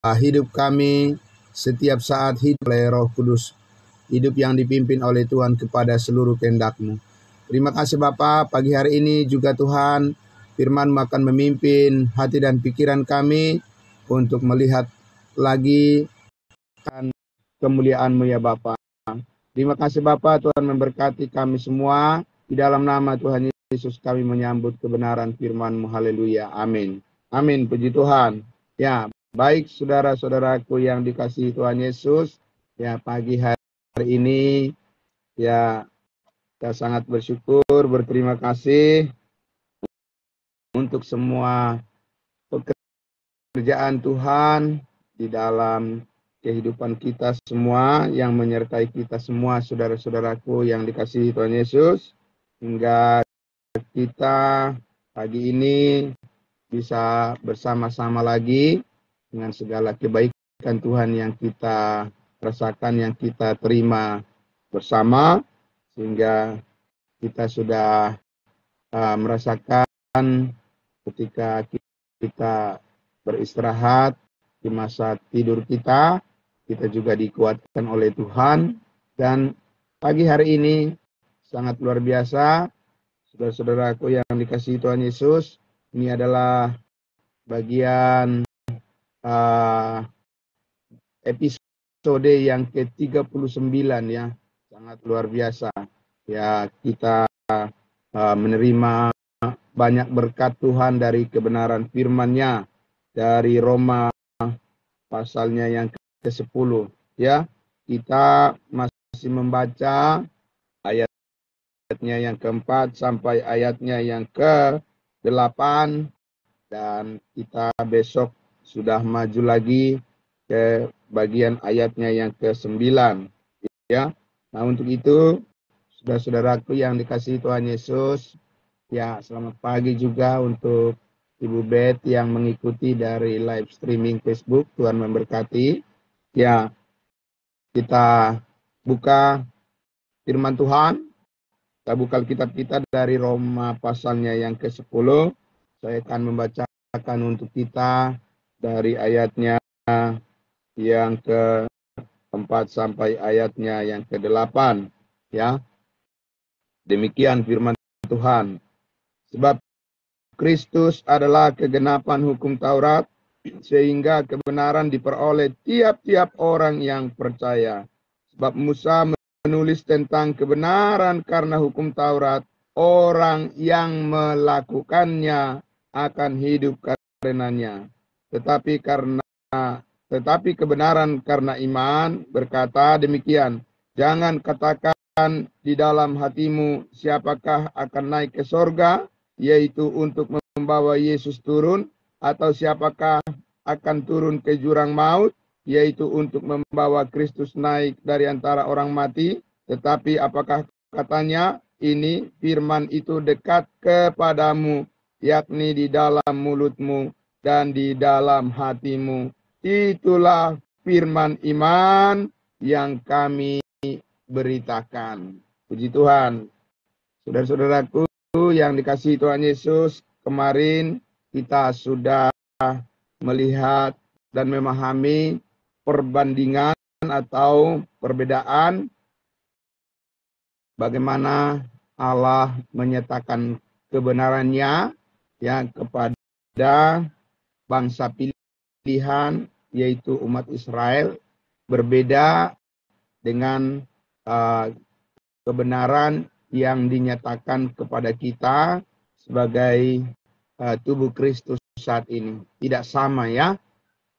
hidup kami setiap saat hidup oleh Roh Kudus, hidup yang dipimpin oleh Tuhan kepada seluruh kehendak-Mu. Terima kasih Bapa, pagi hari ini juga Tuhan, firman-Mu akan memimpin hati dan pikiran kami untuk melihat lagi kemuliaan-Mu ya Bapa. Terima kasih Bapa, Tuhan memberkati kami semua. Di dalam nama Tuhan Yesus kami menyambut kebenaran firman-Mu. Haleluya. Amin. Amin. Puji Tuhan. Ya, baik saudara-saudaraku yang dikasihi Tuhan Yesus. Ya, pagi hari ini ya saya sangat bersyukur, berterima kasih untuk semua pekerjaan Tuhan di dalam kehidupan kita semua, yang menyertai kita semua, saudara-saudaraku yang dikasihi Tuhan Yesus, hingga kita pagi ini bisa bersama-sama lagi dengan segala kebaikan Tuhan yang kita rasakan, yang kita terima bersama, sehingga kita sudah merasakan ketika kita beristirahat di masa tidur kita juga dikuatkan oleh Tuhan. Dan pagi hari ini sangat luar biasa, saudara-saudaraku yang dikasihi Tuhan Yesus. Ini adalah bagian episode yang ke-39 ya. Sangat luar biasa. Ya, kita menerima banyak berkat Tuhan dari kebenaran firman-Nya dari Roma pasalnya yang ke-10 ya. Kita masih membaca ayatnya yang ke-4 sampai ayatnya yang ke-8, dan kita besok sudah maju lagi ke bagian ayatnya yang ke-9 ya. Nah, untuk itu saudara-saudaraku yang dikasihi Tuhan Yesus, ya selamat pagi juga untuk Ibu Beth yang mengikuti dari live streaming Facebook. Tuhan memberkati. Ya, kita buka firman Tuhan. Kita buka kitab kita dari Roma pasalnya yang ke-10. Saya akan membacakan untuk kita dari ayatnya yang ke-4 sampai ayatnya yang ke-8 ya. Demikian firman Tuhan. Sebab Kristus adalah kegenapan hukum Taurat, sehingga kebenaran diperoleh tiap-tiap orang yang percaya. Sebab Musa menulis tentang kebenaran karena hukum Taurat, orang yang melakukannya akan hidup karenanya. Tetapi kebenaran karena iman berkata demikian, jangan katakan di dalam hatimu, siapakah akan naik ke sorga, yaitu untuk membawa Yesus turun, atau siapakah akan turun ke jurang maut, yaitu untuk membawa Kristus naik dari antara orang mati. Tetapi apakah katanya, ini firman itu dekat kepadamu, yakni di dalam mulutmu dan di dalam hatimu. Itulah firman iman yang kami beritakan. Puji Tuhan. Saudara-saudaraku yang dikasihi Tuhan Yesus, kemarin kita sudah melihat dan memahami perbandingan atau perbedaan bagaimana Allah menyatakan kebenarannya ya kepada bangsa pilihan, yaitu umat Israel, berbeda dengan kebenaran yang dinyatakan kepada kita sebagai tubuh Kristus saat ini. Tidak sama ya,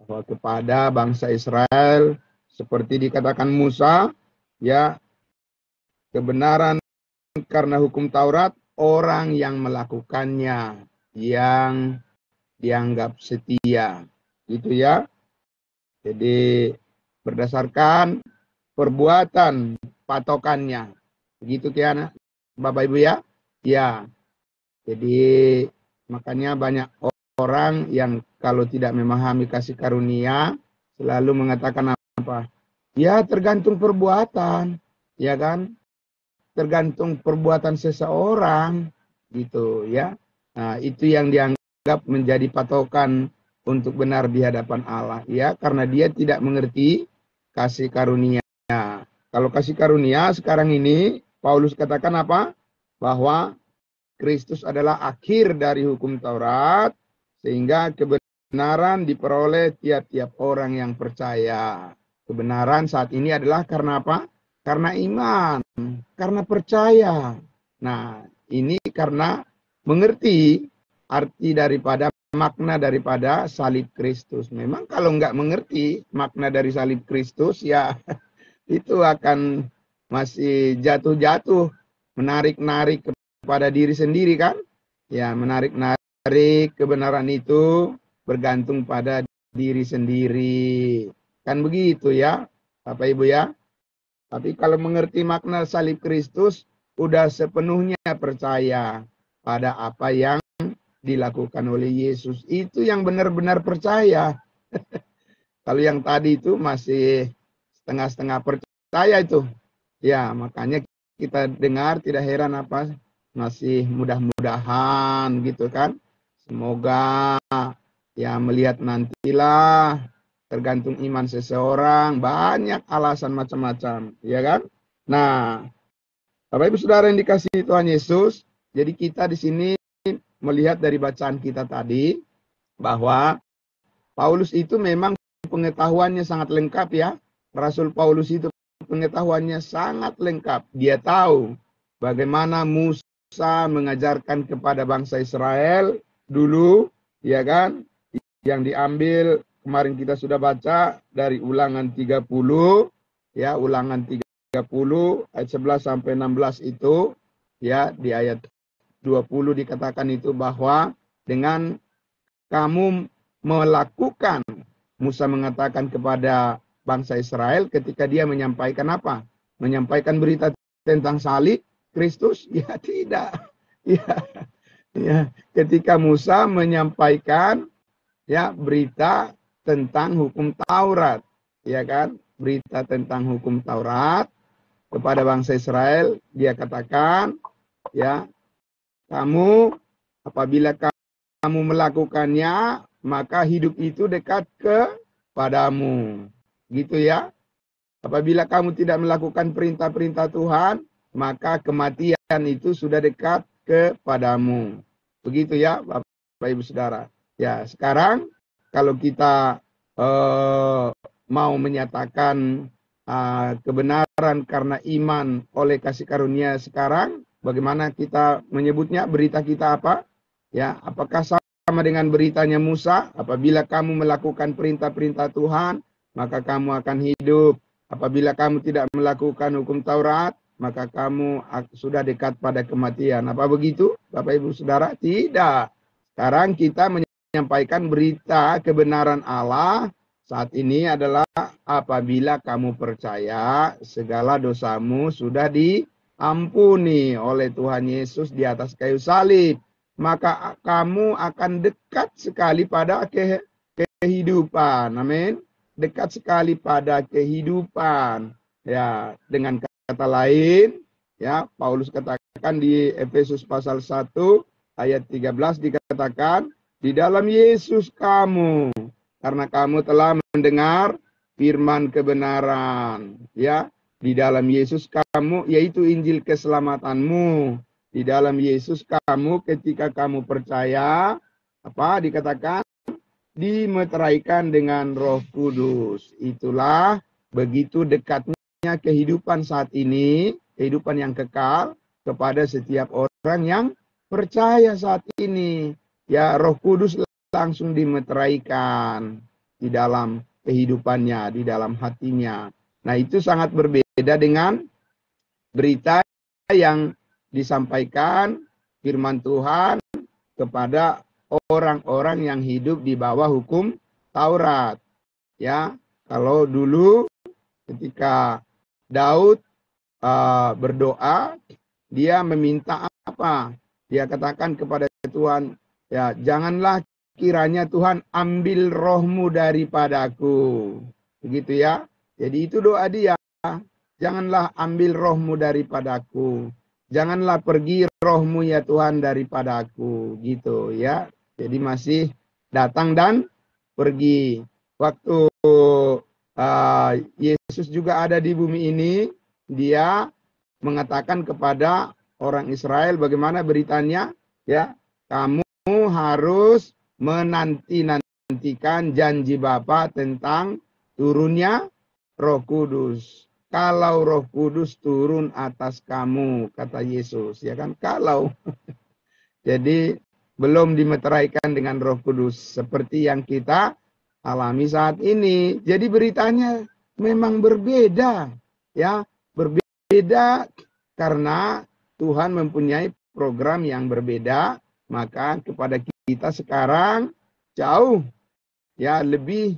bahwa kepada bangsa Israel seperti dikatakan Musa ya, kebenaran karena hukum Taurat, orang yang melakukannya yang dianggap setia, gitu ya. Jadi berdasarkan perbuatan patokannya, begitu Kiana, Bapak Ibu ya. Ya, jadi makanya banyak orang yang kalau tidak memahami kasih karunia selalu mengatakan apa? Ya tergantung perbuatan, ya kan? Tergantung perbuatan seseorang, gitu ya. Nah, itu yang dianggap menjadi patokan untuk benar di hadapan Allah, ya, karena dia tidak mengerti kasih karunia. Kalau kasih karunia sekarang ini Paulus katakan apa? Bahwa Kristus adalah akhir dari hukum Taurat sehingga kebenaran diperoleh tiap-tiap orang yang percaya. Kebenaran saat ini adalah karena apa? Karena iman, karena percaya. Nah, ini karena mengerti arti daripada makna daripada salib Kristus. Memang kalau nggak mengerti makna dari salib Kristus, ya itu akan masih jatuh-jatuh, menarik-narik kepada diri sendiri kan? Ya, menarik-narik kebenaran itu bergantung pada diri sendiri. Kan begitu ya, Bapak Ibu ya. Tapi kalau mengerti makna salib Kristus, udah sepenuhnya percaya pada apa yang dilakukan oleh Yesus. Itu yang benar-benar percaya. Kalau yang tadi itu masih setengah-setengah percaya itu. Ya, makanya kita dengar tidak heran apa masih mudah-mudahan gitu kan. Semoga ya melihat nantilah, tergantung iman seseorang, banyak alasan macam-macam, ya kan? Nah, Bapak Ibu Saudara yang dikasihi Tuhan Yesus, jadi kita di sini melihat dari bacaan kita tadi bahwa Paulus itu memang pengetahuannya sangat lengkap ya. Rasul Paulus itu pengetahuannya sangat lengkap. Dia tahu bagaimana Musa mengajarkan kepada bangsa Israel dulu, ya kan? Yang diambil kemarin kita sudah baca dari Ulangan 30, ya, Ulangan 30 ayat 11 sampai 16 itu, ya, di ayat 20 dikatakan itu bahwa dengan kamu melakukan, Musa mengatakan kepada bangsa Israel ketika dia menyampaikan apa? Menyampaikan berita tentang salib Kristus? Ya tidak. Ya, ketika Musa menyampaikan ya berita tentang hukum Taurat, ya kan? Berita tentang hukum Taurat kepada bangsa Israel, dia katakan, ya, kamu apabila kamu melakukannya, maka hidup itu dekat kepadamu. Gitu ya. Apabila kamu tidak melakukan perintah-perintah Tuhan, maka kematian itu sudah dekat kepadamu. Begitu ya, Bapak Ibu Saudara. Ya, sekarang kalau kita mau menyatakan kebenaran karena iman oleh kasih karunia sekarang, bagaimana kita menyebutnya? Berita kita apa? Ya, apakah sama dengan beritanya Musa? Apabila kamu melakukan perintah-perintah Tuhan, maka kamu akan hidup. Apabila kamu tidak melakukan hukum Taurat, maka kamu sudah dekat pada kematian. Apa begitu, Bapak Ibu Saudara? Tidak. Sekarang kita menyampaikan berita kebenaran Allah saat ini adalah apabila kamu percaya segala dosamu sudah diampuni oleh Tuhan Yesus di atas kayu salib, maka kamu akan dekat sekali pada kehidupan. Amin. Dekat sekali pada kehidupan. Ya, dengan kata lain, ya, Paulus katakan di Efesus pasal 1 ayat 13 dikatakan, di dalam Yesus kamu, karena kamu telah mendengar firman kebenaran, ya, di dalam Yesus kamu, yaitu Injil keselamatanmu. Di dalam Yesus kamu ketika kamu percaya, apa dikatakan? Dimeteraikan dengan Roh Kudus. Itulah begitu dekatnya kehidupan saat ini, kehidupan yang kekal kepada setiap orang yang percaya saat ini. Ya, Roh Kudus langsung dimeteraikan di dalam kehidupannya, di dalam hatinya. Nah, itu sangat berbeda dengan berita yang disampaikan firman Tuhan kepada orang-orang yang hidup di bawah hukum Taurat. Ya, kalau dulu ketika Daud berdoa, dia meminta apa? Dia katakan kepada Tuhan, ya, janganlah kiranya Tuhan ambil rohmu daripadaku. Begitu ya. Jadi itu doa dia. Janganlah ambil rohmu daripadaku. Janganlah pergi rohmu ya Tuhan daripadaku. Gitu ya. Jadi masih datang dan pergi. Waktu Yesus juga ada di bumi ini, dia mengatakan kepada orang Israel bagaimana beritanya, ya, kamu harus menanti-nantikan janji Bapa tentang turunnya Roh Kudus. Kalau Roh Kudus turun atas kamu, kata Yesus, ya kan? Kalau. Jadi belum dimeteraikan dengan Roh Kudus seperti yang kita alami saat ini. Jadi beritanya memang berbeda, ya, berbeda karena Tuhan mempunyai program yang berbeda, maka kepada kita sekarang jauh, ya, lebih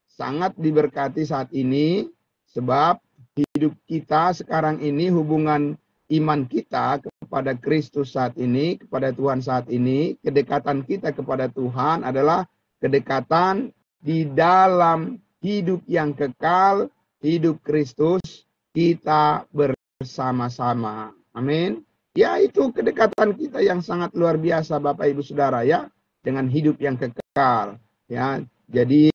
sangat diberkati saat ini, sebab hidup kita sekarang ini, hubungan iman kita kepada Kristus saat ini, kepada Tuhan saat ini, kedekatan kita kepada Tuhan adalah kedekatan di dalam hidup yang kekal, hidup Kristus kita bersama-sama. Amin. Ya, itu kedekatan kita yang sangat luar biasa, Bapak Ibu Saudara, ya, dengan hidup yang kekal. Ya, jadi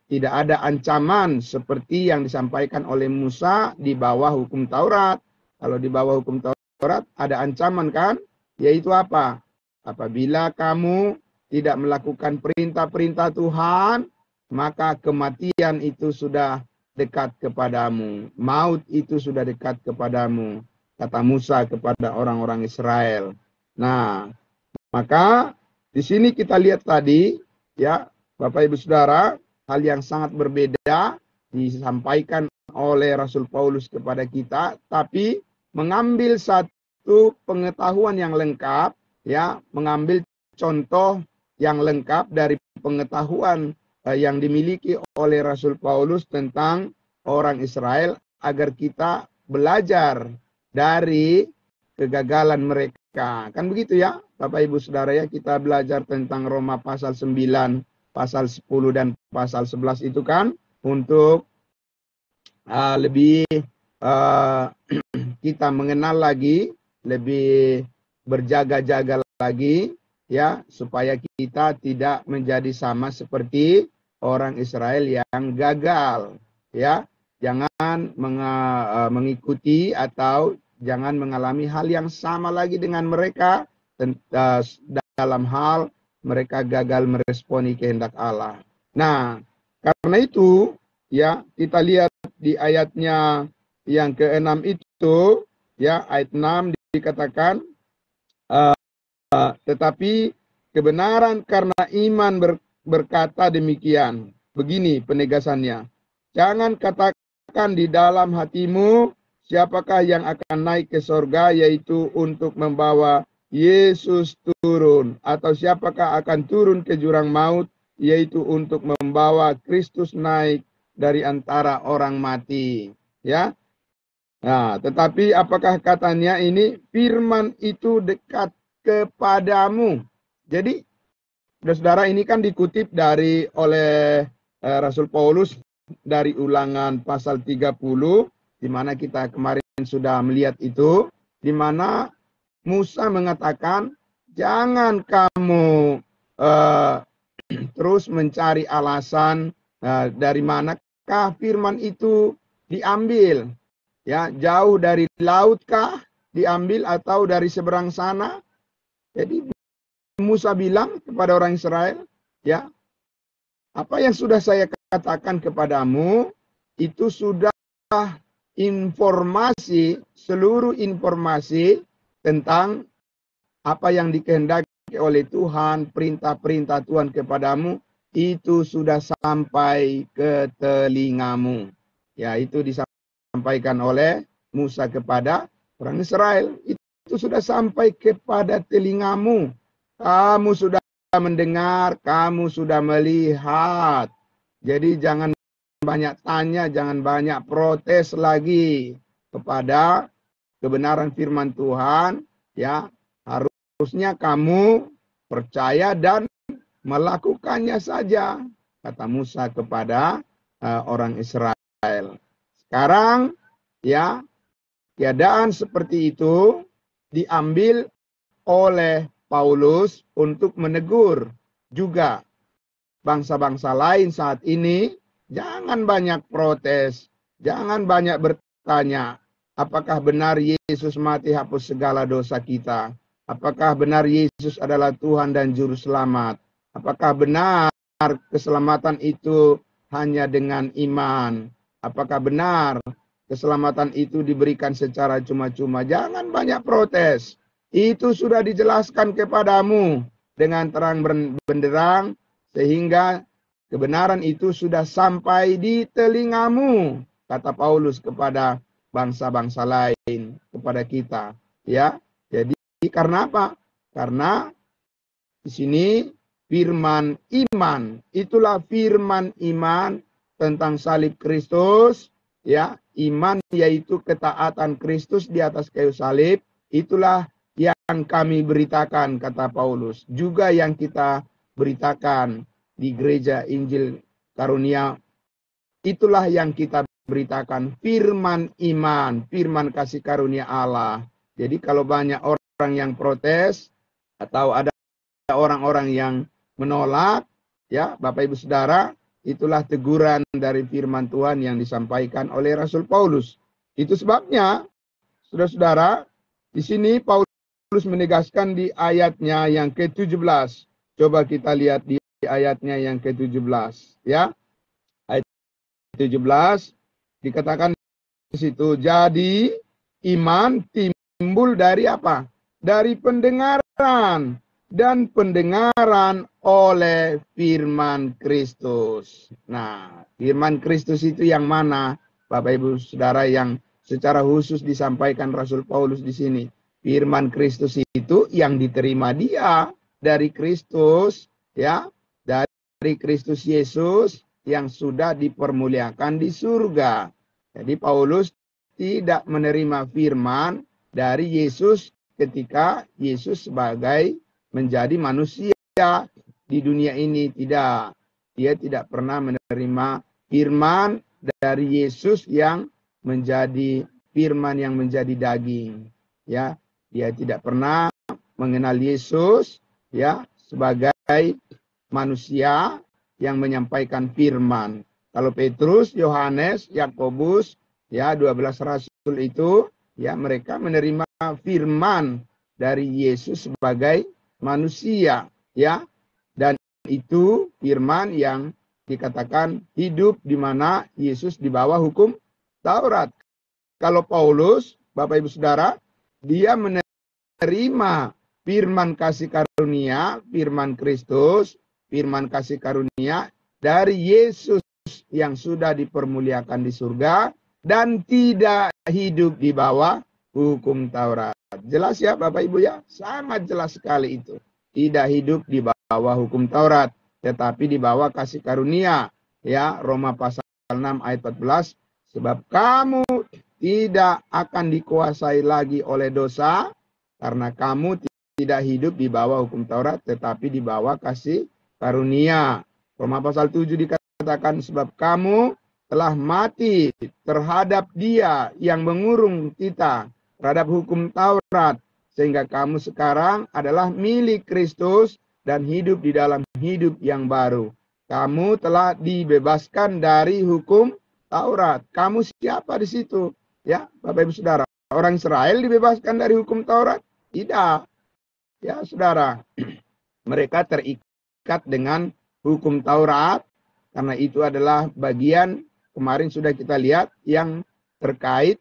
tidak ada ancaman seperti yang disampaikan oleh Musa di bawah hukum Taurat. Kalau di bawah hukum Taurat ada ancaman kan? Yaitu apa? Apabila kamu tidak melakukan perintah-perintah Tuhan, maka kematian itu sudah dekat kepadamu. Maut itu sudah dekat kepadamu, kata Musa kepada orang-orang Israel. Nah, maka di sini kita lihat tadi, ya, Bapak Ibu Saudara, hal yang sangat berbeda disampaikan oleh Rasul Paulus kepada kita, tapi mengambil satu pengetahuan yang lengkap, ya, mengambil contoh yang lengkap dari pengetahuan yang dimiliki oleh Rasul Paulus tentang orang Israel, agar kita belajar dari kegagalan mereka. Kan begitu ya, Bapak Ibu Saudara, ya, kita belajar tentang Roma pasal 9, pasal 10 dan pasal 11 itu kan untuk lebih kita mengenal lagi, lebih berjaga-jaga lagi, ya, supaya kita tidak menjadi sama seperti orang Israel yang gagal, ya. Jangan mengikuti atau jangan mengalami hal yang sama lagi dengan mereka dalam hal mereka gagal meresponi kehendak Allah. Nah, karena itu, ya, kita lihat di ayatnya yang ke-6 itu, ya, ayat 6 dikatakan, tetapi kebenaran karena iman berkata demikian. Begini penegasannya. Jangan katakan di dalam hatimu, siapakah yang akan naik ke sorga, yaitu untuk membawa Yesus turun, atau siapakah akan turun ke jurang maut, yaitu untuk membawa Kristus naik dari antara orang mati. Ya. Nah, tetapi apakah katanya ini, firman itu dekat kepadamu. Jadi, saudara, ini kan dikutip oleh Rasul Paulus dari Ulangan pasal 30, di mana kita kemarin sudah melihat itu, di mana Musa mengatakan, jangan kamu terus mencari alasan dari manakah firman itu diambil. Ya, jauh dari lautkah diambil atau dari seberang sana. Jadi Musa bilang kepada orang Israel, ya, apa yang sudah saya katakan kepadamu, itu sudah informasi, seluruh informasi tentang apa yang dikehendaki oleh Tuhan, perintah-perintah Tuhan kepadamu, itu sudah sampai ke telingamu. Ya, itu disampaikan oleh Musa kepada orang Israel. Itu sudah sampai kepada telingamu. Kamu sudah mendengar, kamu sudah melihat. Jadi jangan banyak tanya, jangan banyak protes lagi kepada kebenaran firman Tuhan, ya. Harusnya kamu percaya dan melakukannya saja, kata Musa kepada orang Israel. Sekarang, ya, keadaan seperti itu diambil oleh Paulus untuk menegur juga bangsa-bangsa lain saat ini, jangan banyak protes, jangan banyak bertanya, apakah benar Yesus mati hapus segala dosa kita? Apakah benar Yesus adalah Tuhan dan Juru Selamat? Apakah benar keselamatan itu hanya dengan iman? Apakah benar keselamatan itu diberikan secara cuma-cuma? Jangan banyak protes. Itu sudah dijelaskan kepadamu dengan terang benderang, sehingga kebenaran itu sudah sampai di telingamu, kata Paulus kepada bangsa-bangsa lain, kepada kita. Ya, jadi karena apa? Karena di sini firman iman, itulah firman iman tentang salib Kristus, ya, iman yaitu ketaatan Kristus di atas kayu salib, itulah yang kami beritakan, kata Paulus, juga yang kita beritakan di gereja Injil Karunia, itulah yang kita beritakan, firman iman, firman kasih karunia Allah. Jadi kalau banyak orang yang protes atau ada orang-orang yang menolak, ya Bapak Ibu Saudara, itulah teguran dari firman Tuhan yang disampaikan oleh Rasul Paulus. Itu sebabnya, saudara-saudara, di sini Paulus menegaskan di ayatnya yang ke-17. Coba kita lihat di ayatnya yang ke-17, ya. Ayat 17 dikatakan di situ, jadi iman timbul dari apa? Dari pendengaran, dan pendengaran oleh firman Kristus. Nah, firman Kristus itu yang mana, Bapak Ibu Saudara, yang secara khusus disampaikan Rasul Paulus di sini? Firman Kristus itu yang diterima dia dari Kristus, ya, dari Kristus Yesus yang sudah dipermuliakan di surga. Jadi Paulus tidak menerima firman dari Yesus ketika Yesus sebagai menjadi manusia di dunia ini, tidak. Dia tidak pernah menerima firman dari Yesus yang menjadi firman yang menjadi daging, ya. Dia tidak pernah mengenal Yesus, ya, sebagai manusia yang menyampaikan firman. Kalau Petrus, Yohanes, Yakobus, ya, 12 rasul itu, ya, mereka menerima firman dari Yesus sebagai manusia, ya. Dan itu firman yang dikatakan hidup di mana Yesus di bawah hukum Taurat. Kalau Paulus, Bapak Ibu Saudara, dia menerima firman kasih karunia, firman Kristus, firman kasih karunia dari Yesus yang sudah dipermuliakan di surga dan tidak hidup di bawah hukum Taurat. Jelas ya Bapak Ibu ya? Sangat jelas sekali itu. Tidak hidup di bawah hukum Taurat, tetapi di bawah kasih karunia. Ya, Roma pasal 6 ayat 14, sebab kamu tidak akan dikuasai lagi oleh dosa, karena kamu tidak hidup di bawah hukum Taurat, tetapi di bawah kasih karunia. Roma pasal 7 dikatakan, sebab kamu telah mati terhadap dia yang mengurung kita, terhadap hukum Taurat, sehingga kamu sekarang adalah milik Kristus dan hidup di dalam hidup yang baru. Kamu telah dibebaskan dari hukum Taurat. Kamu siapa di situ? Ya, Bapak Ibu Saudara, orang Israel dibebaskan dari hukum Taurat? Tidak. Ya, Saudara, mereka terikat dengan hukum Taurat, karena itu adalah bagian, kemarin sudah kita lihat, yang terkait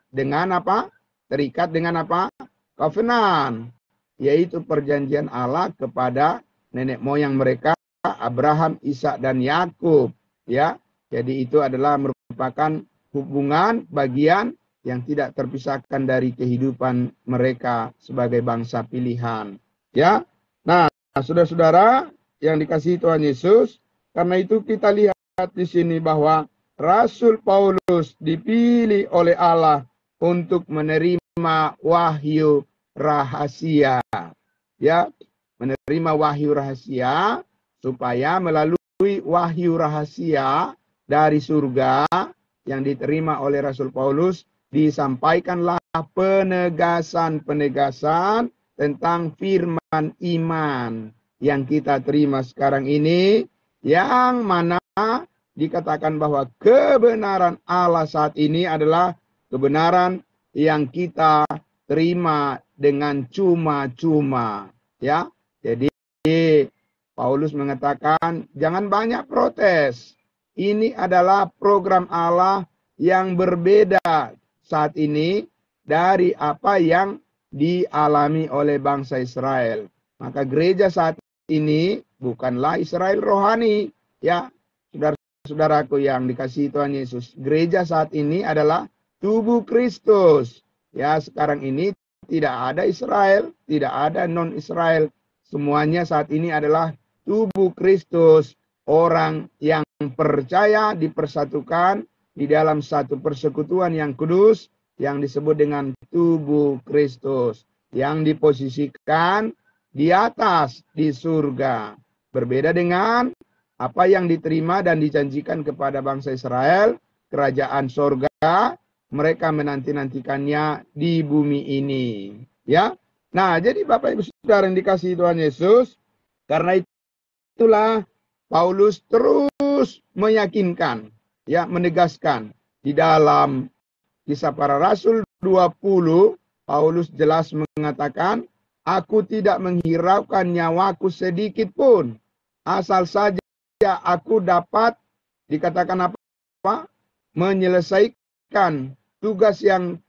dengan apa? Terikat dengan apa? Covenant, yaitu perjanjian Allah kepada nenek moyang mereka, Abraham, Ishak, dan Yakub. Ya, jadi itu adalah merupakan hubungan bagian yang tidak terpisahkan dari kehidupan mereka sebagai bangsa pilihan. Ya, nah, saudara-saudara yang dikasihi Tuhan Yesus, karena itu kita lihat di sini bahwa Rasul Paulus dipilih oleh Allah untuk menerima wahyu rahasia. Ya, menerima wahyu rahasia supaya melalui wahyu rahasia dari surga yang diterima oleh Rasul Paulus, disampaikanlah penegasan-penegasan tentang firman iman yang kita terima sekarang ini, yang mana dikatakan bahwa kebenaran Allah saat ini adalah kebenaran yang kita terima dengan cuma-cuma, ya. Jadi Paulus mengatakan jangan banyak protes. Ini adalah program Allah yang berbeda saat ini dari apa yang dialami oleh bangsa Israel. Maka gereja saat ini bukanlah Israel rohani, ya. Saudara-saudaraku yang dikasihi Tuhan Yesus, gereja saat ini adalah tubuh Kristus. Ya, sekarang ini tidak ada Israel, tidak ada non-Israel. Semuanya saat ini adalah tubuh Kristus. Orang yang percaya dipersatukan di dalam satu persekutuan yang kudus yang disebut dengan tubuh Kristus. Yang diposisikan di atas, di surga. Berbeda dengan apa yang diterima dan dijanjikan kepada bangsa Israel, kerajaan surga, mereka menanti-nantikannya di bumi ini. Ya. Nah, jadi Bapak Ibu Saudara yang dikasihi Tuhan Yesus, karena itulah Paulus terus meyakinkan, ya, menegaskan di dalam Kisah Para Rasul 20, Paulus jelas mengatakan, aku tidak menghiraukan nyawaku sedikit pun, asal saja aku dapat, dikatakan apa? Menyelesaikan tugas yang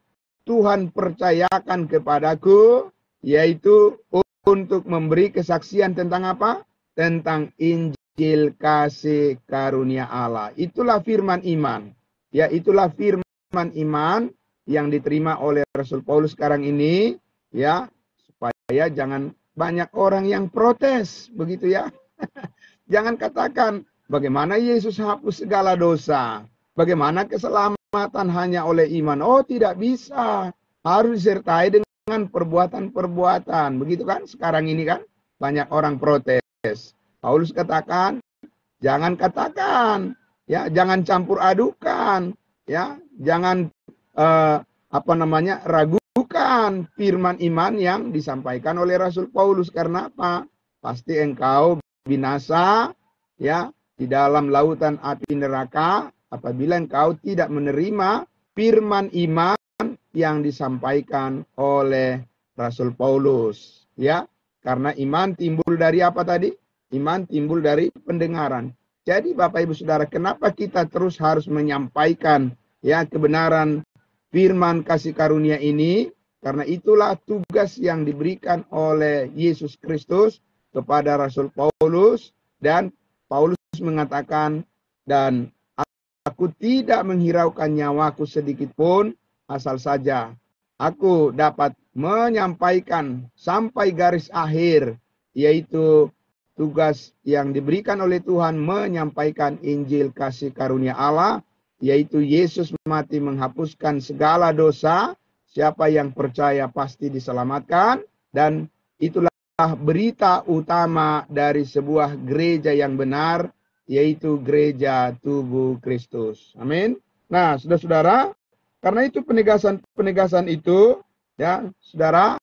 Tuhan percayakan kepadaku, yaitu untuk memberi kesaksian tentang apa? Tentang Injil kasih karunia Allah. Itulah firman iman. Ya, itulah firman iman yang diterima oleh Rasul Paulus sekarang ini, ya, supaya jangan banyak orang yang protes, begitu ya. Jangan katakan bagaimana Yesus hapus segala dosa, bagaimana keselamatan hanya oleh iman. Oh, tidak bisa, harus disertai dengan perbuatan-perbuatan, begitu kan? Sekarang ini kan banyak orang protes. Paulus katakan, jangan katakan, ya, jangan campur adukan, ya, jangan ragukan firman iman yang disampaikan oleh Rasul Paulus. Karena apa? Pasti engkau binasa, ya, di dalam lautan api neraka apabila engkau tidak menerima firman iman yang disampaikan oleh Rasul Paulus, ya. Karena iman timbul dari apa tadi? Iman timbul dari pendengaran. Jadi Bapak Ibu Saudara, kenapa kita terus harus menyampaikan, ya, kebenaran firman kasih karunia ini? Karena itulah tugas yang diberikan oleh Yesus Kristus kepada Rasul Paulus, dan Paulus mengatakan, dan aku tidak menghiraukan nyawaku sedikit pun, asal saja aku dapat menyampaikan sampai garis akhir, yaitu tugas yang diberikan oleh Tuhan menyampaikan Injil kasih karunia Allah, yaitu Yesus mati menghapuskan segala dosa. Siapa yang percaya pasti diselamatkan, dan itulah berita utama dari sebuah gereja yang benar, yaitu gereja tubuh Kristus. Amin. Nah, saudara-saudara, karena itu penegasan itu, ya, saudara,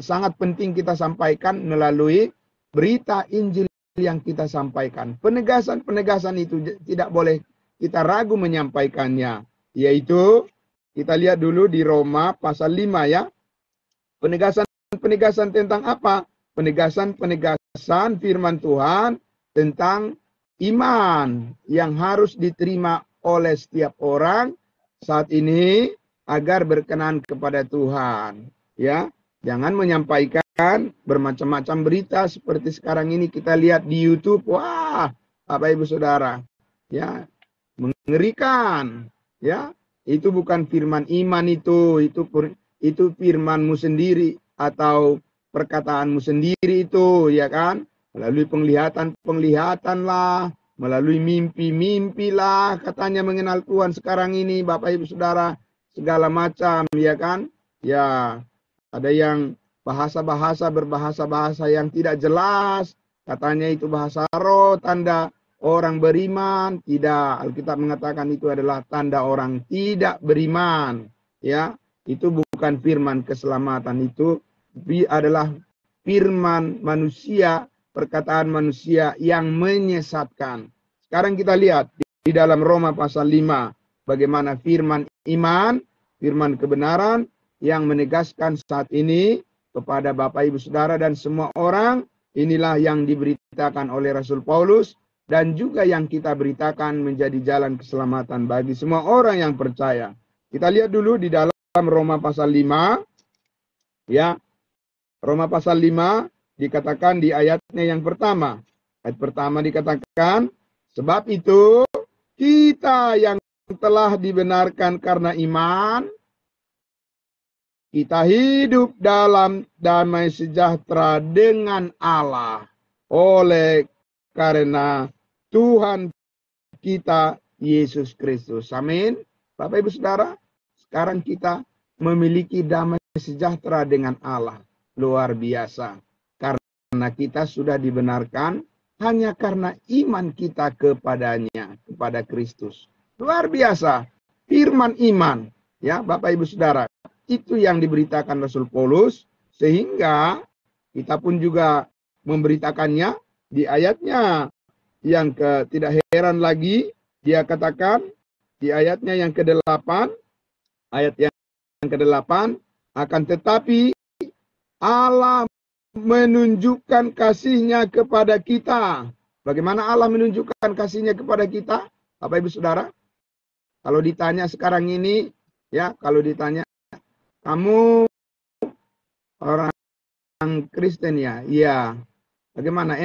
sangat penting kita sampaikan melalui berita Injil yang kita sampaikan. Penegasan-penegasan itu tidak boleh kita ragu menyampaikannya, yaitu kita lihat dulu di Roma pasal 5, ya. Penegasan tentang apa? Penegasan firman Tuhan tentang iman yang harus diterima oleh setiap orang saat ini agar berkenan kepada Tuhan, ya. Jangan menyampaikan bermacam-macam berita seperti sekarang ini kita lihat di YouTube. Wah, Bapak Ibu Saudara, ya, mengerikan, ya. Itu bukan firman iman, itu firmanmu sendiri atau perkataanmu sendiri itu, ya kan? Melalui penglihatan lah, melalui mimpi lah, katanya mengenal Tuhan sekarang ini, Bapak Ibu Saudara, segala macam, ya kan? Ya, ada yang berbahasa yang tidak jelas, katanya itu bahasa roh, tanda orang beriman. Tidak, Alkitab mengatakan itu adalah tanda orang tidak beriman, ya. Itu bukan firman keselamatan, itu adalah firman manusia perkataan manusia yang menyesatkan. Sekarang kita lihat di dalam Roma pasal 5. Bagaimana firman iman, firman kebenaran yang menegaskan saat ini kepada Bapak Ibu Saudara dan semua orang. Inilah yang diberitakan oleh Rasul Paulus dan juga yang kita beritakan menjadi jalan keselamatan bagi semua orang yang percaya. Kita lihat dulu di dalam Roma pasal 5. Ya, Roma pasal 5 dikatakan di ayatnya yang pertama. Ayat pertama dikatakan, sebab itu kita yang telah dibenarkan karena iman, kita hidup dalam damai sejahtera dengan Allah oleh karena Tuhan kita Yesus Kristus. Amin. Bapak Ibu Saudara, sekarang kita memiliki damai sejahtera dengan Allah. Luar biasa. Karena kita sudah dibenarkan hanya karena iman kita kepadanya, kepada Kristus. Luar biasa. Firman iman. Ya, Bapak Ibu Saudara. Itu yang diberitakan Rasul Paulus. Sehingga kita pun juga memberitakannya di ayatnya yang tidak heran lagi. Dia katakan di ayatnya yang ke-8. Ayat yang ke-8. Akan tetapi Allah menunjukkan kasih-Nya kepada kita. Bagaimana Allah menunjukkan kasih-Nya kepada kita? Bapak Ibu Saudara. Kalau ditanya sekarang ini, ya, kalau ditanya, kamu orang Kristen ya? Iya. Bagaimana?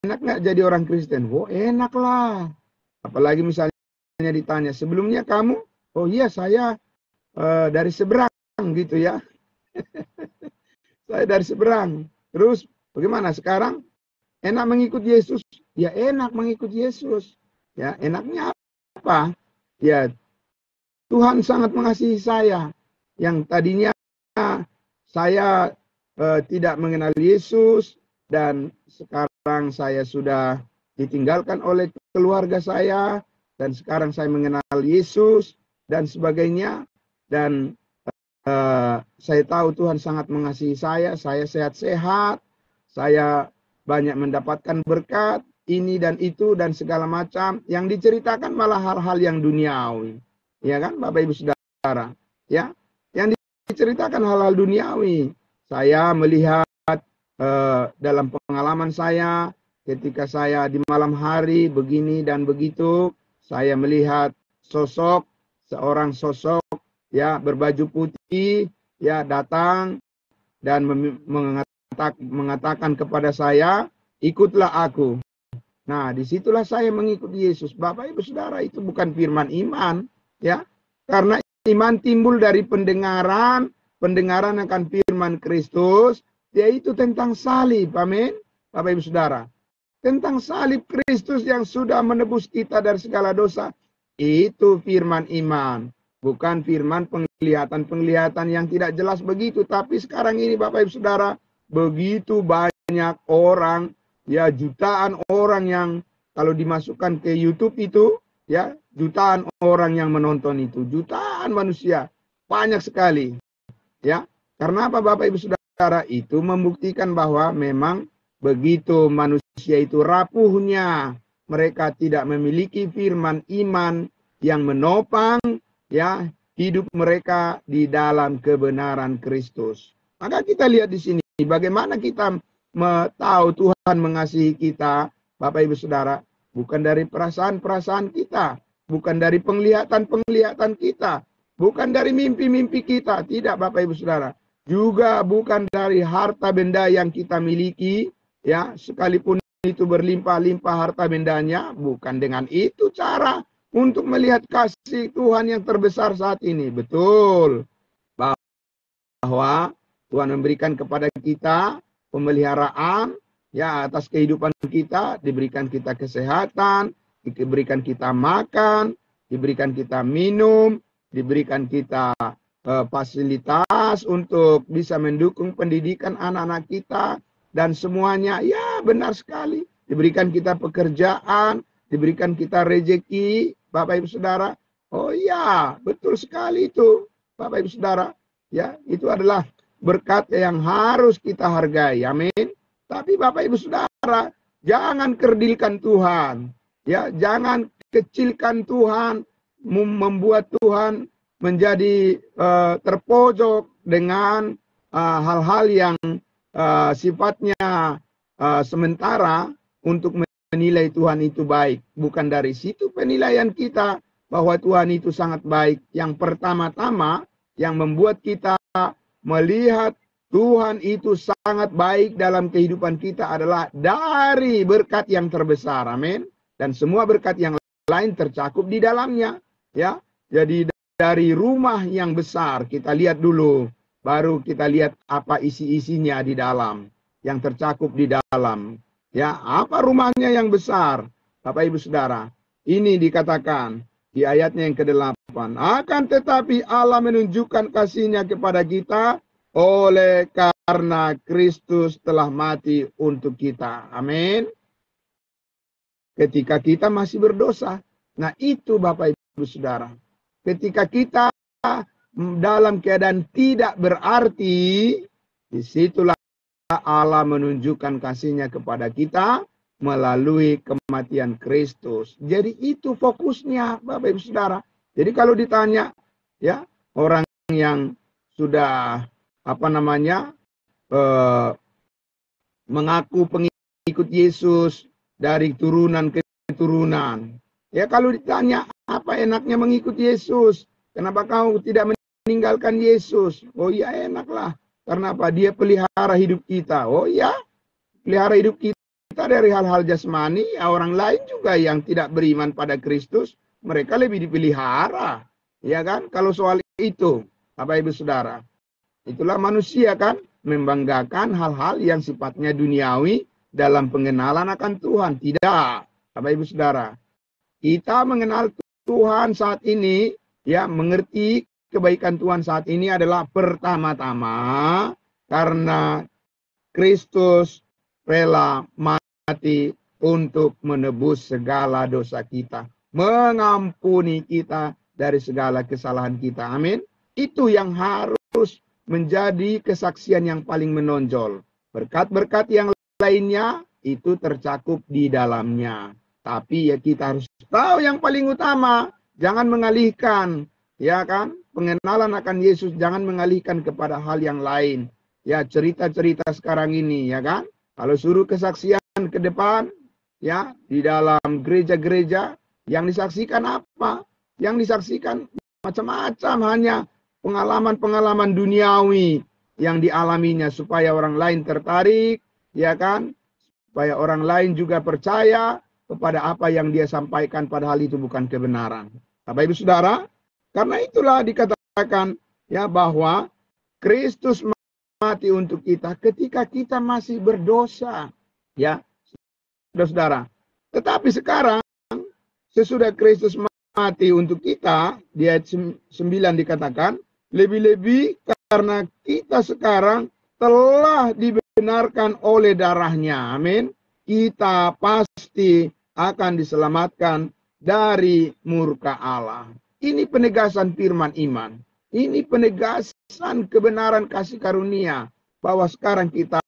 Enak nggak jadi orang Kristen? Oh, enak lah. Apalagi misalnya ditanya, sebelumnya kamu? Oh iya, saya dari seberang gitu ya. Saya dari seberang. Terus bagaimana sekarang? Enak mengikut Yesus? Ya enak mengikut Yesus. Ya, enaknya apa? Ya, Tuhan sangat mengasihi saya. Yang tadinya saya tidak mengenal Yesus dan sekarang saya sudah ditinggalkan oleh keluarga saya dan sekarang saya mengenal Yesus dan sebagainya dan saya tahu Tuhan sangat mengasihi saya sehat-sehat, saya banyak mendapatkan berkat ini dan itu dan segala macam yang diceritakan malah hal-hal yang duniawi. Ya kan Bapak Ibu Saudara? Ya, yang diceritakan hal-hal duniawi. Saya melihat dalam pengalaman saya ketika saya di malam hari begini dan begitu, saya melihat seorang sosok ya berbaju putih ya datang dan mengatakan kepada saya, ikutlah aku. Nah, disitulah saya mengikuti Yesus. Bapak Ibu Saudara, itu bukan firman iman, ya. Karena iman timbul dari pendengaran akan firman Kristus, yaitu tentang salib. Amin. Bapak Ibu Saudara, tentang salib Kristus yang sudah menebus kita dari segala dosa. Itu firman iman. Bukan firman penglihatan yang tidak jelas begitu. Tapi sekarang ini Bapak Ibu Saudara, begitu banyak orang, ya jutaan orang yang kalau dimasukkan ke YouTube itu, ya jutaan orang yang menonton itu. Jutaan manusia. Banyak sekali. Ya, karena apa Bapak Ibu Saudara? Itu membuktikan bahwa memang begitu manusia itu rapuhnya. Mereka tidak memiliki firman iman yang menopang ya hidup mereka di dalam kebenaran Kristus. Maka kita lihat di sini bagaimana kita tahu Tuhan mengasihi kita, Bapak Ibu Saudara, bukan dari perasaan-perasaan kita, bukan dari penglihatan kita, bukan dari mimpi-mimpi kita, tidak Bapak Ibu Saudara. Juga bukan dari harta benda yang kita miliki, ya, sekalipun itu berlimpah-limpah harta bendanya, bukan dengan itu cara untuk melihat kasih Tuhan yang terbesar saat ini. Betul. Bahwa Tuhan memberikan kepada kita pemeliharaan ya atas kehidupan kita, diberikan kita kesehatan, diberikan kita makan, diberikan kita minum, diberikan kita fasilitas untuk bisa mendukung pendidikan anak-anak kita dan semuanya. Ya, benar sekali. Diberikan kita pekerjaan, diberikan kita rezeki, Bapak Ibu Saudara. Oh iya, betul sekali itu, Bapak Ibu Saudara. Ya, itu adalah berkat yang harus kita hargai. Amin. Tapi Bapak Ibu Saudara, saudara, jangan kerdilkan Tuhan. Ya, jangan kecilkan Tuhan, membuat Tuhan menjadi terpojok dengan hal-hal yang sifatnya sementara untuk menilai Tuhan itu baik. Bukan dari situ penilaian kita bahwa Tuhan itu sangat baik. Yang pertama-tama yang membuat kita melihat Tuhan itu sangat baik dalam kehidupan kita adalah dari berkat yang terbesar. Amin. Dan semua berkat yang lain tercakup di dalamnya. Ya, jadi dari rumah yang besar kita lihat dulu, baru kita lihat apa isi-isinya di dalam, yang tercakup di dalam. Ya, apa rumahnya yang besar? Bapak Ibu Saudara, ini dikatakan di ayatnya yang ke-8. Akan tetapi Allah menunjukkan kasih-Nya kepada kita oleh karena Kristus telah mati untuk kita. Amin. Ketika kita masih berdosa. Nah itu Bapak Ibu Saudara. Ketika kita dalam keadaan tidak berarti, disitulah Allah menunjukkan kasih-Nya kepada kita melalui kematian Kristus. Jadi itu fokusnya Bapak Ibu Saudara. Jadi kalau ditanya ya orang yang sudah mengaku pengikut Yesus dari turunan ke turunan. Ya kalau ditanya apa enaknya mengikut Yesus? Kenapa kau tidak meninggalkan Yesus? Oh iya enaklah. Karena apa? Dia pelihara hidup kita. Oh iya, pelihara hidup kita dari hal-hal jasmani. Ya, orang lain juga yang tidak beriman pada Kristus, mereka lebih dipelihara. Ya kan? Kalau soal itu, Bapak Ibu Saudara. Itulah manusia kan, membanggakan hal-hal yang sifatnya duniawi dalam pengenalan akan Tuhan. Tidak, Bapak Ibu Saudara. Kita mengenal Tuhan saat ini, ya mengerti kebaikan Tuhan saat ini adalah pertama-tama karena Kristus rela mati untuk menebus segala dosa kita. Mengampuni kita dari segala kesalahan kita. Amin. Itu yang harus menjadi kesaksian yang paling menonjol. Berkat-berkat yang lainnya itu tercakup di dalamnya. Tapi ya kita harus tahu yang paling utama. Jangan mengalihkan. Ya kan? Pengenalan akan Yesus jangan mengalihkan kepada hal yang lain. Ya cerita-cerita sekarang ini. Ya kan? Kalau suruh kesaksian ke depan. Ya di dalam gereja-gereja. Yang disaksikan apa? Yang disaksikan macam-macam. Hanya pengalaman-pengalaman duniawi yang dialaminya. Supaya orang lain tertarik. Ya kan? Supaya orang lain juga percaya kepada apa yang dia sampaikan, padahal itu bukan kebenaran. Bapak Ibu Saudara, karena itulah dikatakan ya bahwa Kristus mati untuk kita ketika kita masih berdosa. Ya, Saudara. Tetapi sekarang sesudah Kristus mati untuk kita, di ayat 9 dikatakan, lebih-lebih karena kita sekarang telah dibenarkan oleh darahnya. Amin. Kita pasti akan diselamatkan dari murka Allah. Ini penegasan firman iman. Ini penegasan kebenaran kasih karunia. Bahwa sekarang kita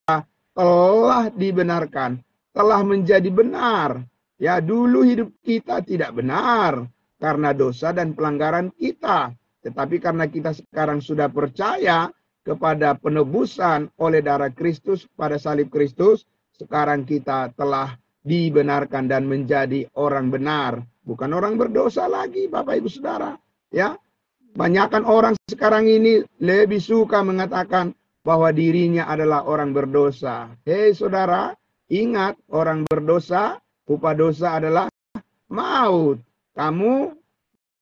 telah dibenarkan. Telah menjadi benar. Ya, dulu hidup kita tidak benar. Karena dosa dan pelanggaran kita. Tetapi karena kita sekarang sudah percaya kepada penebusan oleh darah Kristus pada salib Kristus. Sekarang kita telah dibenarkan dan menjadi orang benar, bukan orang berdosa lagi, Bapak Ibu Saudara. Ya, banyakkan orang sekarang ini lebih suka mengatakan bahwa dirinya adalah orang berdosa. Hei saudara, ingat orang berdosa, upah dosa adalah maut. Kamu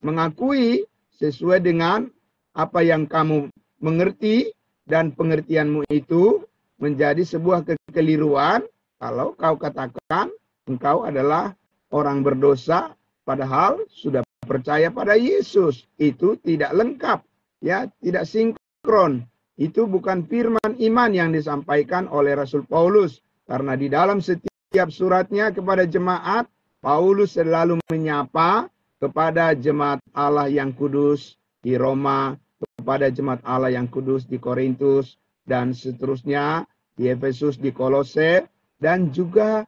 mengakui sesuai dengan apa yang kamu mengerti dan pengertianmu itu menjadi sebuah kekeliruan. Kalau kau katakan engkau adalah orang berdosa padahal sudah percaya pada Yesus, itu tidak lengkap, ya, tidak sinkron. Itu bukan firman iman yang disampaikan oleh Rasul Paulus, karena di dalam setiap suratnya kepada jemaat, Paulus selalu menyapa kepada jemaat Allah yang kudus di Roma, kepada jemaat Allah yang kudus di Korintus, dan seterusnya di Efesus, di Kolose. dan juga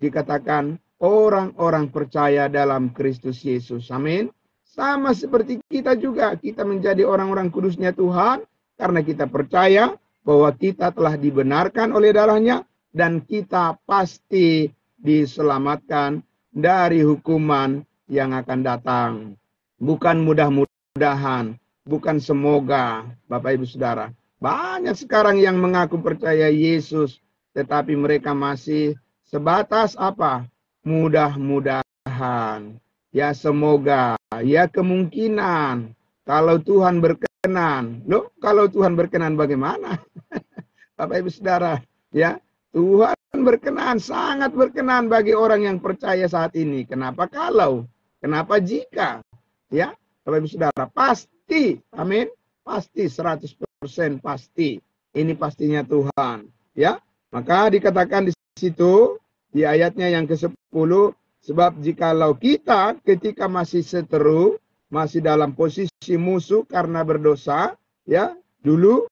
dikatakan orang-orang percaya dalam Kristus Yesus. Amin. Sama seperti kita juga, kita menjadi orang-orang kudusnya Tuhan karena kita percaya bahwa kita telah dibenarkan oleh darahnya dan kita pasti diselamatkan dari hukuman yang akan datang. Bukan mudah-mudahan, bukan semoga, Bapak Ibu Saudara. Banyak sekarang yang mengaku percaya Yesus, tetapi mereka masih sebatas apa? Mudah-mudahan. Ya semoga, ya kemungkinan. Kalau Tuhan berkenan. Loh, kalau Tuhan berkenan bagaimana? Bapak Ibu Saudara, ya. Tuhan berkenan, sangat berkenan bagi orang yang percaya saat ini. Kenapa kalau? Kenapa jika? Ya, Bapak Ibu Saudara, pasti. Amin. Pasti 100% pasti. Ini pastinya Tuhan, ya. Maka dikatakan di situ di ayatnya yang ke-10, sebab jikalau kita ketika masih seteru, masih dalam posisi musuh karena berdosa, ya, dulu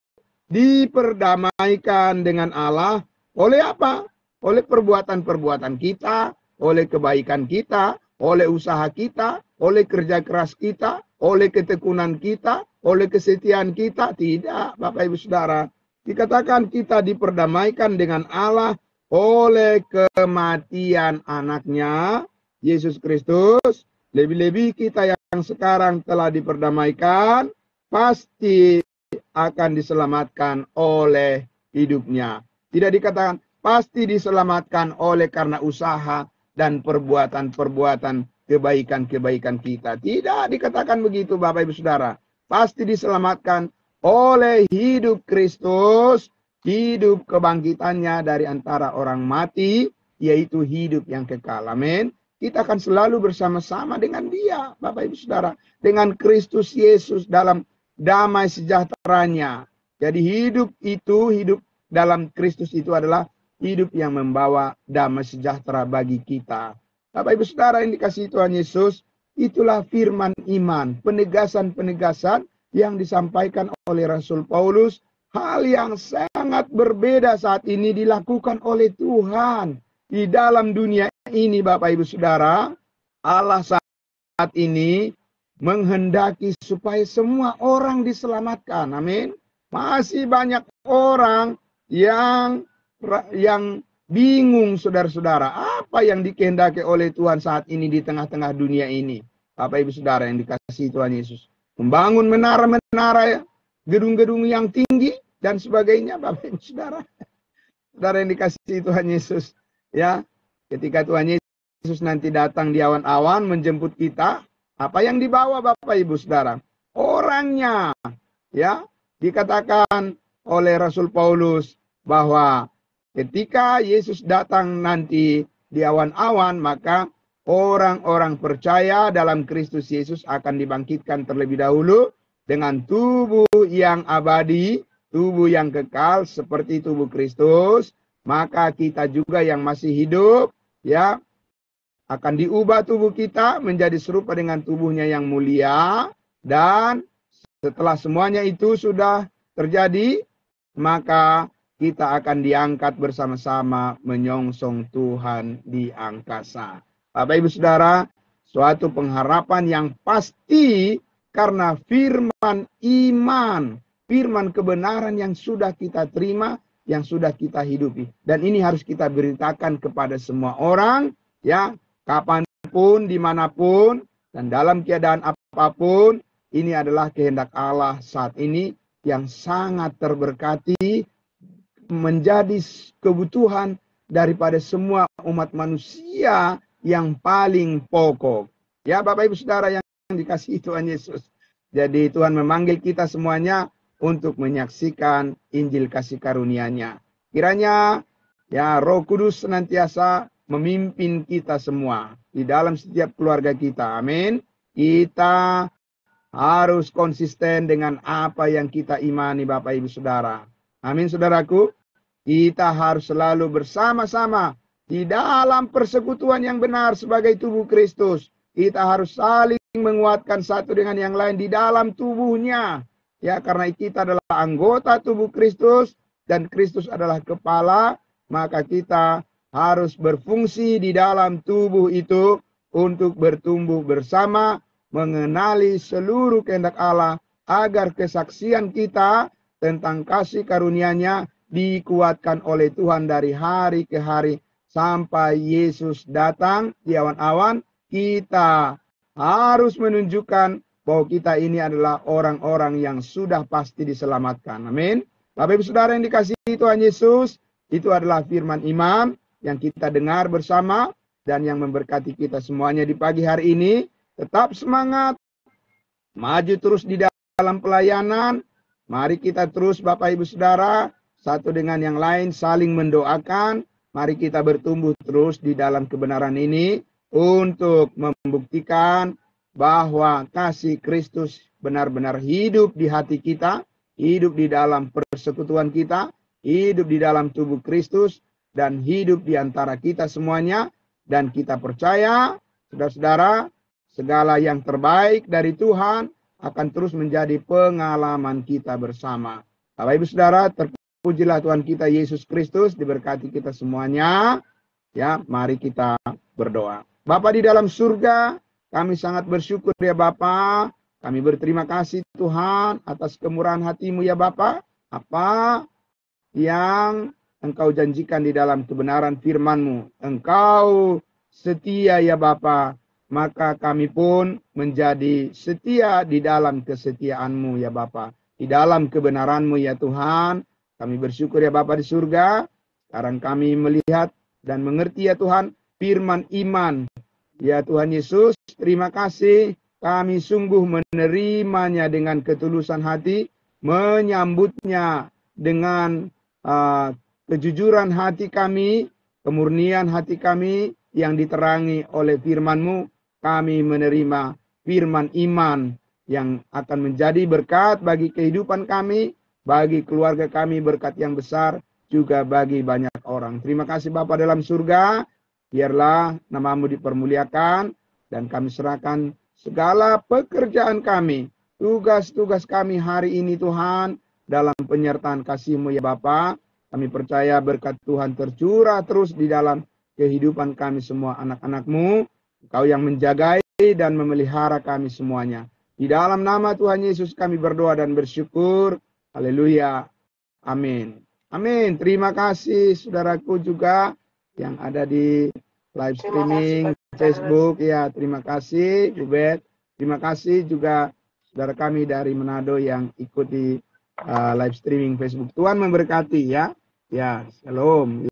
diperdamaikan dengan Allah oleh apa? Oleh perbuatan-perbuatan kita, oleh kebaikan kita, oleh usaha kita, oleh kerja keras kita, oleh ketekunan kita, oleh kesetiaan kita. Tidak, Bapak Ibu Saudara. Dikatakan kita diperdamaikan dengan Allah oleh kematian anaknya, Yesus Kristus. Lebih-lebih kita yang sekarang telah diperdamaikan, pasti akan diselamatkan oleh hidupnya. Tidak dikatakan pasti diselamatkan oleh karena usaha dan perbuatan-perbuatan kebaikan-kebaikan kita. Tidak dikatakan begitu, Bapak Ibu Saudara. Pasti diselamatkan oleh hidup Kristus, hidup kebangkitannya dari antara orang mati, yaitu hidup yang kekal. Amin. Kita akan selalu bersama-sama dengan Dia, Bapak Ibu Saudara, dengan Kristus Yesus dalam damai sejahteranya. Jadi hidup itu, hidup dalam Kristus itu adalah hidup yang membawa damai sejahtera bagi kita. Bapak Ibu Saudara yang dikasihi Tuhan Yesus, itulah firman iman, penegasan-penegasan yang disampaikan oleh Rasul Paulus. Hal yang sangat berbeda saat ini dilakukan oleh Tuhan di dalam dunia ini, Bapak Ibu Saudara. Allah saat ini menghendaki supaya semua orang diselamatkan. Amin. Masih banyak orang yang bingung, saudara-saudara, apa yang dikehendaki oleh Tuhan saat ini di tengah-tengah dunia ini. Bapak Ibu Saudara yang dikasihi Tuhan Yesus, membangun menara-menara, gedung-gedung yang tinggi dan sebagainya, Bapak Ibu Saudara. Saudara yang dikasihi Tuhan Yesus, ya, ketika Tuhan Yesus nanti datang di awan-awan menjemput kita, apa yang dibawa Bapak Ibu Saudara? Orangnya, ya, dikatakan oleh Rasul Paulus bahwa ketika Yesus datang nanti di awan-awan, maka orang-orang percaya dalam Kristus Yesus akan dibangkitkan terlebih dahulu dengan tubuh yang abadi, tubuh yang kekal seperti tubuh Kristus. Maka kita juga yang masih hidup, ya, akan diubah tubuh kita menjadi serupa dengan tubuhnya yang mulia. Dan setelah semuanya itu sudah terjadi, maka kita akan diangkat bersama-sama menyongsong Tuhan di angkasa. Bapak Ibu Saudara, suatu pengharapan yang pasti karena firman iman, firman kebenaran yang sudah kita terima, yang sudah kita hidupi. Dan ini harus kita beritakan kepada semua orang, ya, kapanpun, dimanapun, dan dalam keadaan apapun. Ini adalah kehendak Allah saat ini yang sangat terberkati, menjadi kebutuhan daripada semua umat manusia yang paling pokok. Ya, Bapak Ibu Saudara yang dikasihi Tuhan Yesus. Jadi Tuhan memanggil kita semuanya untuk menyaksikan Injil kasih karunia-Nya. Kiranya ya Roh Kudus senantiasa memimpin kita semua di dalam setiap keluarga kita. Amin. Kita harus konsisten dengan apa yang kita imani, Bapak Ibu Saudara. Amin, saudaraku. Kita harus selalu bersama-sama di dalam persekutuan yang benar sebagai tubuh Kristus. Kita harus saling menguatkan satu dengan yang lain di dalam tubuhnya. Ya, karena kita adalah anggota tubuh Kristus dan Kristus adalah kepala, maka kita harus berfungsi di dalam tubuh itu untuk bertumbuh bersama, mengenali seluruh kehendak Allah, agar kesaksian kita tentang kasih karunia-Nya dikuatkan oleh Tuhan dari hari ke hari sampai Yesus datang di awan-awan. Kita harus menunjukkan bahwa kita ini adalah orang-orang yang sudah pasti diselamatkan. Amin. Bapak Ibu Saudara yang dikasihi Tuhan Yesus, itu adalah firman iman yang kita dengar bersama dan yang memberkati kita semuanya di pagi hari ini. Tetap semangat, maju terus di dalam pelayanan. Mari kita terus Bapak Ibu Saudara, satu dengan yang lain saling mendoakan. Mari kita bertumbuh terus di dalam kebenaran ini untuk membuktikan bahwa kasih Kristus benar-benar hidup di hati kita, hidup di dalam persekutuan kita, hidup di dalam tubuh Kristus, dan hidup di antara kita semuanya. Dan kita percaya, saudara-saudara, segala yang terbaik dari Tuhan akan terus menjadi pengalaman kita bersama. Bapak Ibu Saudara, terpujilah Tuhan kita Yesus Kristus, diberkati kita semuanya. Ya, mari kita berdoa. Bapa di dalam surga, kami sangat bersyukur ya Bapa. Kami berterima kasih Tuhan atas kemurahan hati-Mu ya Bapa. Apa yang Engkau janjikan di dalam kebenaran firman-Mu. Engkau setia ya Bapa. Maka kami pun menjadi setia di dalam kesetiaan-Mu ya Bapa. Di dalam kebenaran-Mu ya Tuhan. Kami bersyukur ya Bapa di surga. Sekarang kami melihat dan mengerti ya Tuhan firman iman. Ya Tuhan Yesus, terima kasih. Kami sungguh menerimanya dengan ketulusan hati. Menyambutnya dengan kejujuran hati kami. Kemurnian hati kami yang diterangi oleh firman-Mu. Kami menerima firman iman yang akan menjadi berkat bagi kehidupan kami, bagi keluarga kami berkat yang besar, juga bagi banyak orang. Terima kasih Bapa dalam surga, biarlah nama-Mu dipermuliakan, dan kami serahkan segala pekerjaan kami, tugas-tugas kami hari ini Tuhan, dalam penyertaan kasih-Mu ya Bapa. Kami percaya berkat Tuhan tercurah terus di dalam kehidupan kami semua anak-anak-Mu. Engkau yang menjagai dan memelihara kami semuanya. Di dalam nama Tuhan Yesus kami berdoa dan bersyukur. Haleluya. Amin. Amin. Terima kasih saudaraku juga yang ada di live streaming Facebook. Ya, terima kasih Ubed. Terima kasih juga saudara kami dari Manado yang ikut di live streaming Facebook. Tuhan memberkati ya. Ya, shalom.